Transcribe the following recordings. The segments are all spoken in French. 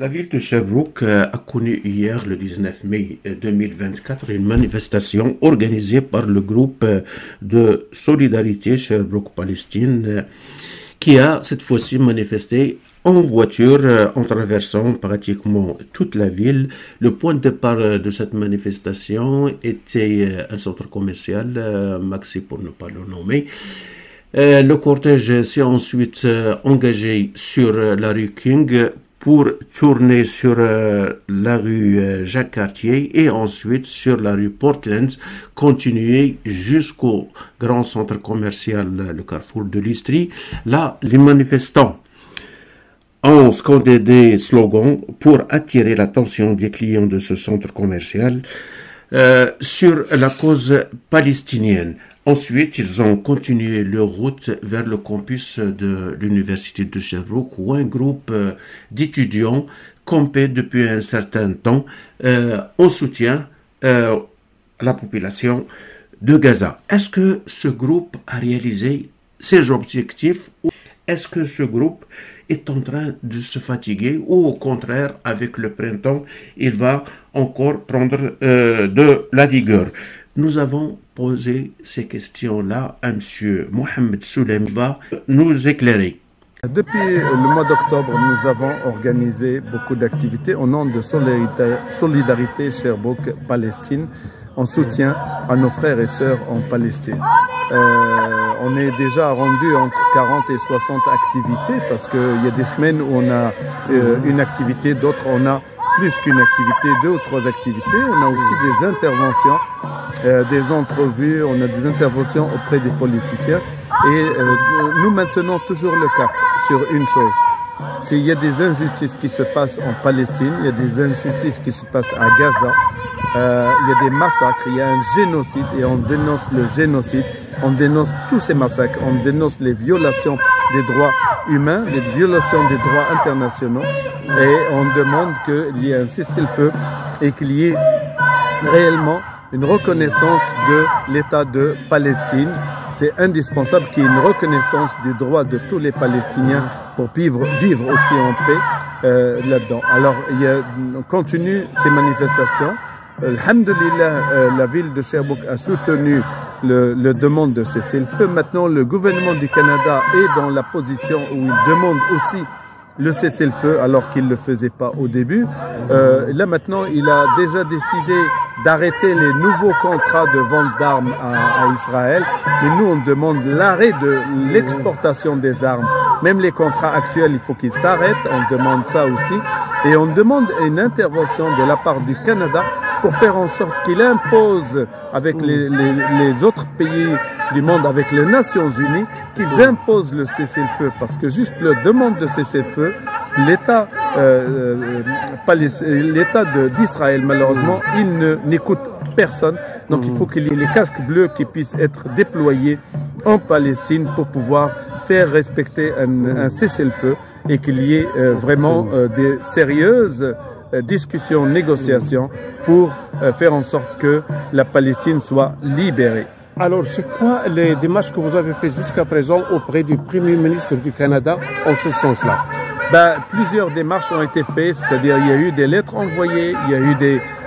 La ville de Sherbrooke a connu hier, le 19 mai 2024, une manifestation organisée par le groupe de solidarité Sherbrooke-Palestine qui a cette fois-ci manifesté en voiture en traversant pratiquement toute la ville. Le point de départ de cette manifestation était un centre commercial, Maxi pour ne pas le nommer. Le cortège s'est ensuite engagé sur la rue King pour tourner sur la rue Jacques-Cartier et ensuite sur la rue Portland, continuer jusqu'au grand centre commercial, le carrefour de l'Istrie. Là, les manifestants ont scandé des slogans pour attirer l'attention des clients de ce centre commercial sur la cause palestinienne. Ensuite, ils ont continué leur route vers le campus de l'université de Sherbrooke où un groupe d'étudiants campait depuis un certain temps en soutien à la population de Gaza. Est-ce que ce groupe a réalisé ses objectifs ou est-ce que ce groupe est en train de se fatiguer ou au contraire, avec le printemps, il va encore prendre de la vigueur? Nous avons posé ces questions-là à M. Mohamed Soulem qui va nous éclairer. Depuis le mois d'octobre, nous avons organisé beaucoup d'activités au nom de Solidarité Sherbrooke-Palestine en soutien à nos frères et sœurs en Palestine. On est déjà rendu entre 40 et 60 activités parce qu'il y a des semaines où on a une activité, d'autres on a plus qu'une activité, 2 ou 3 activités. On a aussi des interventions, des entrevues, on a des interventions auprès des politiciens. Et nous maintenons toujours le cap sur une chose. Il y a des injustices qui se passent en Palestine, il y a des injustices qui se passent à Gaza, il y a des massacres, il y a un génocide et on dénonce le génocide, on dénonce tous ces massacres, on dénonce les violations des droits humains, les violations des droits internationaux et on demande qu'il y ait un cessez-le-feu et qu'il y ait réellement une reconnaissance de l'État de Palestine. C'est indispensable qu'il y ait une reconnaissance du droit de tous les Palestiniens pour vivre aussi en paix là-dedans. Alors, on continue ces manifestations. Alhamdulillah, la ville de Sherbrooke a soutenu le demande de cessez-le-feu. Maintenant, le gouvernement du Canada est dans la position où il demande aussi le cessez-le-feu alors qu'il ne le faisait pas au début. Là maintenant, il a déjà décidé d'arrêter les nouveaux contrats de vente d'armes à Israël. Mais nous, on demande l'arrêt de l'exportation des armes. Même les contrats actuels, il faut qu'ils s'arrêtent. On demande ça aussi. Et on demande une intervention de la part du Canada pour faire en sorte qu'il impose avec les autres pays du monde, avec les Nations Unies, qu'ils imposent le cessez-le-feu. Parce que juste la demande de cessez-le-feu, l'État d'Israël, malheureusement, il n'écoute personne. Donc il faut qu'il y ait les casques bleus qui puissent être déployés en Palestine pour pouvoir faire respecter un cessez-le-feu et qu'il y ait vraiment des sérieuses discussions, négociations pour faire en sorte que la Palestine soit libérée. Alors, c'est quoi les démarches que vous avez faites jusqu'à présent auprès du Premier ministre du Canada en ce sens-là? Plusieurs démarches ont été faites, c'est-à-dire il y a eu des lettres envoyées, il y a eu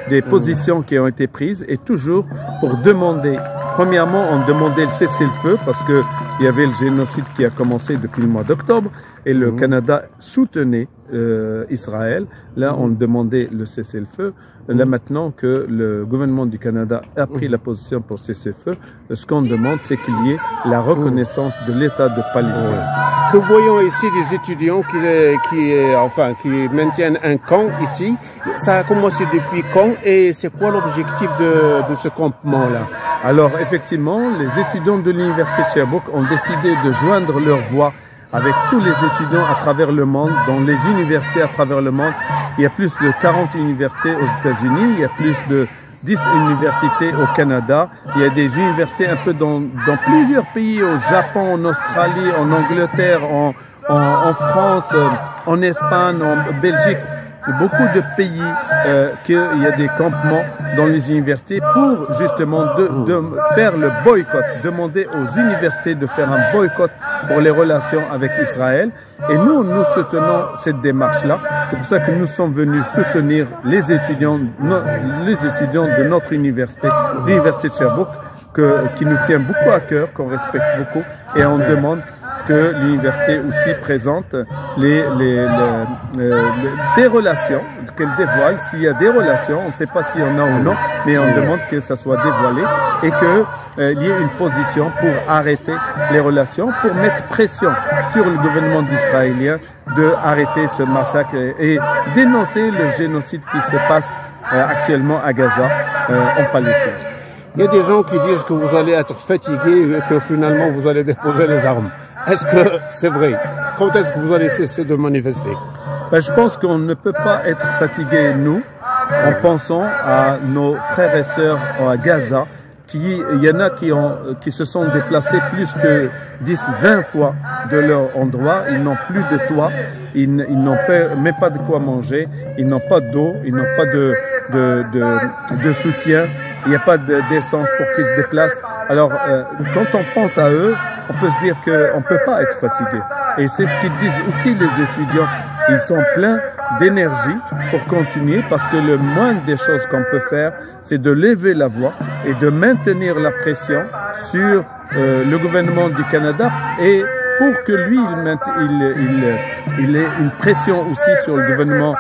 des positions qui ont été prises et toujours pour demander, premièrement, on demandait le cessez-le-feu parce qu'il y avait le génocide qui a commencé depuis le mois d'octobre et le Canada soutenait Israël. Là, on demandait le cessez-le-feu. Là, maintenant que le gouvernement du Canada a pris la position pour cessez-le-feu, ce qu'on demande, c'est qu'il y ait la reconnaissance de l'État de Palestine. Nous voyons ici des étudiants qui maintiennent un camp ici. Ça a commencé depuis quand et c'est quoi l'objectif de ce campement-là? Alors, effectivement, les étudiants de l'Université de Sherbrooke ont décidé de joindre leur voix avec tous les étudiants à travers le monde, dans les universités à travers le monde. Il y a plus de 40 universités aux États-Unis, il y a plus de 10 universités au Canada, il y a des universités un peu dans plusieurs pays, au Japon, en Australie, en Angleterre, en France, en Espagne, en Belgique. beaucoup de pays qu'il y a des campements dans les universités pour justement de faire le boycott, demander aux universités de faire un boycott pour les relations avec Israël. Et nous soutenons cette démarche-là. C'est pour ça que nous sommes venus soutenir les étudiants de notre université, l'université de Sherbrooke, qui nous tient beaucoup à cœur, qu'on respecte beaucoup, et on demande que l'université aussi présente ces relations, qu'elle dévoile s'il y a des relations, on ne sait pas s'il y en a ou non, mais on demande que ça soit dévoilé et qu'il y ait une position pour arrêter les relations, pour mettre pression sur le gouvernement d'Israélien d'arrêter ce massacre et dénoncer le génocide qui se passe actuellement à Gaza, en Palestine. Il y a des gens qui disent que vous allez être fatigué et que finalement vous allez déposer les armes. Est-ce que c'est vrai? Quand est-ce que vous allez cesser de manifester? Je pense qu'on ne peut pas être fatigué, nous, en pensant à nos frères et sœurs à Gaza. Il y en a qui se sont déplacés plus que 10-20 fois de leur endroit. Ils n'ont plus de toit, ils n'ont même pas de quoi manger, ils n'ont pas d'eau, ils n'ont pas de soutien, il n'y a pas d'essence pour qu'ils se déplacent. Alors, quand on pense à eux, on peut se dire qu'on ne peut pas être fatigué. Et c'est ce qu'ils disent aussi les étudiants. Ils sont pleins d'énergie pour continuer parce que le moindre des choses qu'on peut faire, c'est de lever la voix et de maintenir la pression sur le gouvernement du Canada et pour que lui, il ait une pression aussi sur le gouvernement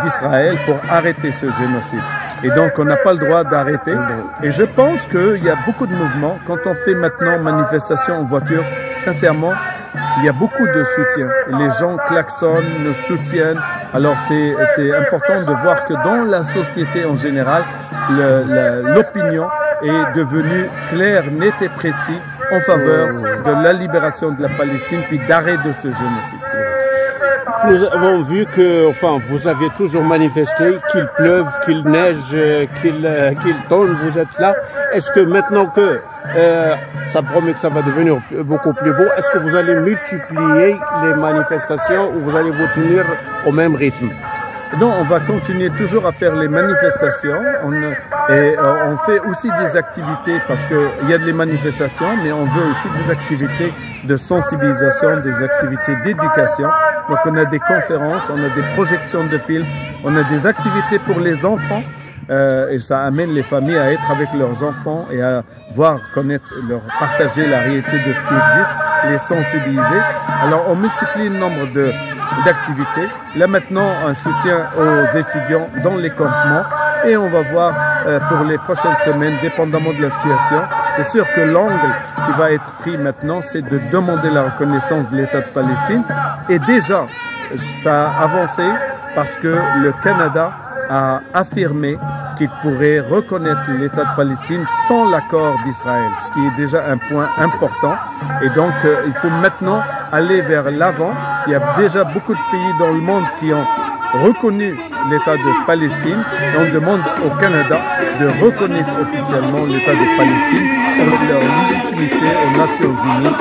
d'Israël pour arrêter ce génocide. Et donc, on n'a pas le droit d'arrêter. Et je pense qu'il y a beaucoup de mouvements. Quand on fait maintenant manifestation en voiture, sincèrement, il y a beaucoup de soutien. Les gens klaxonnent, nous soutiennent. Alors, c'est important de voir que dans la société en général, l'opinion est devenue claire, nette et précise en faveur de la libération de la Palestine puis d'arrêt de ce génocide. Nous avons vu que, vous avez toujours manifesté, qu'il pleuve, qu'il neige, qu'il tonne, vous êtes là. Est-ce que maintenant que ça promet que ça va devenir beaucoup plus beau, est-ce que vous allez multiplier les manifestations ou vous allez vous tenir au même rythme? Non, on va continuer toujours à faire les manifestations on fait aussi des activités parce qu'il y a des manifestations, mais on veut aussi des activités de sensibilisation, des activités d'éducation. Donc on a des conférences, on a des projections de films, on a des activités pour les enfants et ça amène les familles à être avec leurs enfants et à voir, connaître, leur partager la réalité de ce qui existe, les sensibiliser. Alors on multiplie le nombre d'activités. Là maintenant, un soutien aux étudiants dans les campements et on va voir pour les prochaines semaines, dépendamment de la situation. C'est sûr que l'angle qui va être pris maintenant, c'est de demander la reconnaissance de l'État de Palestine. Et déjà, ça a avancé parce que le Canada a affirmé qu'il pourrait reconnaître l'État de Palestine sans l'accord d'Israël, ce qui est déjà un point important. Et donc, il faut maintenant aller vers l'avant. Il y a déjà beaucoup de pays dans le monde qui ont reconnu l'État de Palestine et on demande au Canada de reconnaître officiellement l'État de Palestine pour leur légitimité aux Nations Unies